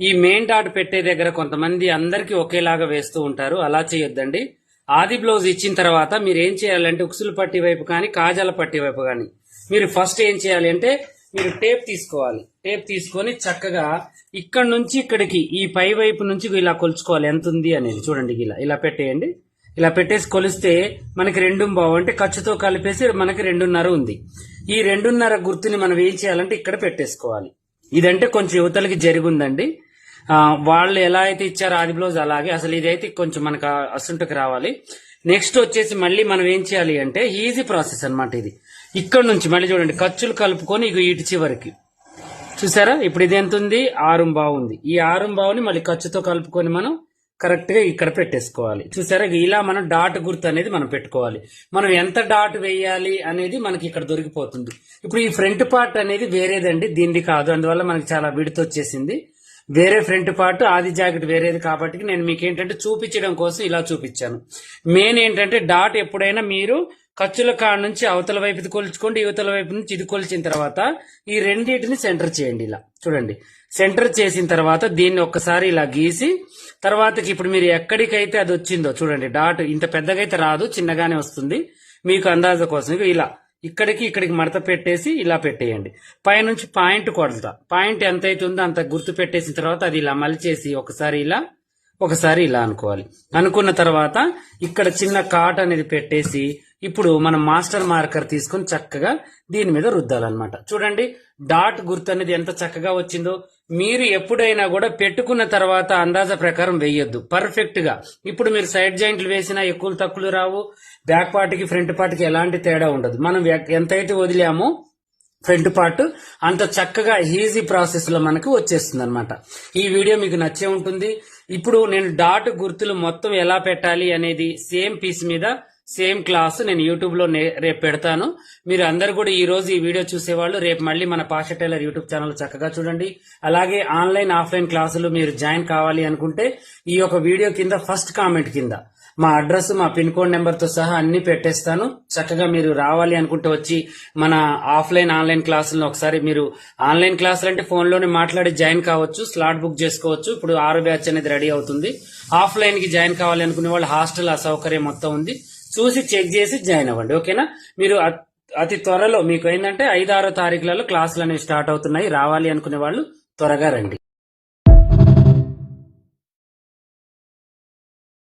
ఈ main dot పెట్టే దగ్గర కొంతమంది అందరికి ఒకేలాగా వేస్తూ ఉంటారు. అలా చేయొద్దండి. ఆది బ్లౌజ్ ఇచ్చిన తర్వాత మీరు ఏం చేయాలంటే ఉక్సులు పట్టి వైపు కానీ కాజాల పట్టి వైపు కానీ మీరు ఫస్ట్ ఏం చేయాలి అంటే మీరు టేప్ తీసుకోవాలి. టేప్ తీసుకొని చక్కగా ఇక్కడ నుంచి ఇక్కడికి ఈ పై వైపు నుంచి ఇలా కొలుచుకోవాలి ఎంత ఉంది అనేది. చూడండి ఇలా పెట్టేయండి. ఇలా పెట్టేసి కొలిస్తే మనకి 2.5 అంటే ఖర్చుతో కలిపేసి మనకి 2.5 ఉంది. ఈ 2.5 గుర్తుని మనం ఏం చేయాలంటే ఇక్కడ పెట్టేసుకోవాలి. ఇదంటే కొంచెం యువతలకి జరిగిందండి. వాళ్ళు ఎలా అయితే ఇచ్చారో ఆది బ్లౌజ్ అలాగే. అసలు ఇదైతే కొంచెం మనకు అసంటకు రావాలి. నెక్స్ట్ వచ్చేసి మళ్ళీ మనం ఏం చేయాలి అంటే ఈజీ ప్రాసెస్ అనమాట ఇది. ఇక్కడ నుంచి మళ్ళీ చూడండి ఖర్చులు కలుపుకొని ఇక ఇటు చివరికి చూసారా. ఇప్పుడు ఇది ఎంత ఉంది 6.5 ఉంది. ఈ 6.5ని మళ్ళీ ఖర్చుతో కలుపుకొని మనం కరెక్ట్ గా ఇక్కడ పెట్టేసుకోవాలి. చూసారా ఇలా మనం డాట్ గుర్తు అనేది మనం పెట్టుకోవాలి. మనం ఎంత డాట్ వేయాలి అనేది మనకి ఇక్కడ దొరికిపోతుంది. ఇప్పుడు ఈ ఫ్రంట్ పార్ట్ అనేది వేరేదండి, దీనిది కాదు. అందువల్ల మనకి చాలా విడత వచ్చేసింది. వేరే ఫ్రంట్ పార్ట్ ఆది జాకెట్ వేరేది కాబట్టి నేను మీకు ఏంటంటే చూపించడం కోసం ఇలా చూపించాను. మెయిన్ ఏంటంటే డాట్ ఎప్పుడైనా మీరు ఖర్చుల కాడ నుంచి అవతల వైపు కొలుచుకోండి, యువతల వైపు నుంచి ఇది కొలిచిన తర్వాత ఈ రెండింటిని సెంటర్ చేయండి. ఇలా చూడండి, సెంటర్ చేసిన తర్వాత దీన్ని ఒక్కసారి ఇలా గీసి తర్వాతకి ఇప్పుడు మీరు ఎక్కడికైతే అది వచ్చిందో చూడండి, డాట్ ఇంత పెద్దగా అయితే రాదు, చిన్నగానే వస్తుంది. మీకు అందాజ కోసం ఇలా ఇక్కడికి మడత పెట్టేసి ఇలా పెట్టేయండి. పైనుంచి పాయింట్ కొడతా. పాయింట్ ఎంత అయితే ఉందో అంత గుర్తు పెట్టేసిన తర్వాత అది ఇలా మలిచేసి ఒకసారి ఇలా అనుకోవాలి. అనుకున్న తర్వాత ఇక్కడ చిన్న కాట్ అనేది పెట్టేసి ఇప్పుడు మనం మాస్టర్ మార్కర్ తీసుకొని చక్కగా దీని మీద రుద్దాలన్నమాట. చూడండి డాట్ గుర్తు అనేది ఎంత చక్కగా వచ్చిందో. మీరు ఎప్పుడైనా కూడా పెట్టుకున్న తర్వాత అందాజ ప్రకారం వేయొద్దు, పర్ఫెక్ట్ గా. ఇప్పుడు మీరు సైడ్ జాయింట్లు వేసినా ఎక్కువ తక్కువలు రావు, బ్యాక్ పార్ట్ కి ఫ్రంట్ పార్ట్ కి ఎలాంటి తేడా ఉండదు. మనం ఎంతైతే వదిలామో ఫ్రంట్ పార్ట్ అంత చక్కగా ఈజీ ప్రాసెస్ లో మనకు వచ్చేస్తుంది అనమాట. ఈ వీడియో మీకు నచ్చే ఉంటుంది. ఇప్పుడు నేను డాట్ గుర్తులు మొత్తం ఎలా పెట్టాలి అనేది సేమ్ పీస్ మీద సేమ్ క్లాస్ నేను యూట్యూబ్ లో రేపు పెడతాను. మీరు అందరు కూడా ఈ రోజు ఈ వీడియో చూసేవాళ్ళు రేపు మళ్ళీ మన పాషా టైలర్ యూట్యూబ్ ఛానల్ చక్కగా చూడండి. అలాగే ఆన్లైన్ ఆఫ్లైన్ క్లాసులు మీరు జాయిన్ కావాలి అనుకుంటే ఈ యొక్క వీడియో కింద ఫస్ట్ కామెంట్ కింద మా అడ్రస్, మా పిన్ కోడ్ నెంబర్ తో సహా అన్ని పెట్టేస్తాను. చక్కగా మీరు రావాలి అనుకుంటే వచ్చి మన ఆఫ్లైన్ ఆన్లైన్ క్లాసులను ఒకసారి మీరు ఆన్లైన్ క్లాసులు అంటే ఫోన్ లోనే మాట్లాడి జాయిన్ కావచ్చు, స్లాట్ బుక్ చేసుకోవచ్చు. ఇప్పుడు 6 బ్యాచ్ అనేది రెడీ అవుతుంది. ఆఫ్లైన్ కి జాయిన్ కావాలి అనుకునే వాళ్ళు హాస్టల్ అసౌకర్యం మొత్తం ఉంది, చూసి చెక్ చేసి జాయిన్ అవ్వండి. ఓకేనా. మీరు అతి త్వరలో మీకు ఏంటంటే 5-6 తారీఖులలో క్లాసులు అనేవి స్టార్ట్ అవుతున్నాయి. రావాలి అనుకునే వాళ్ళు త్వరగా రండి.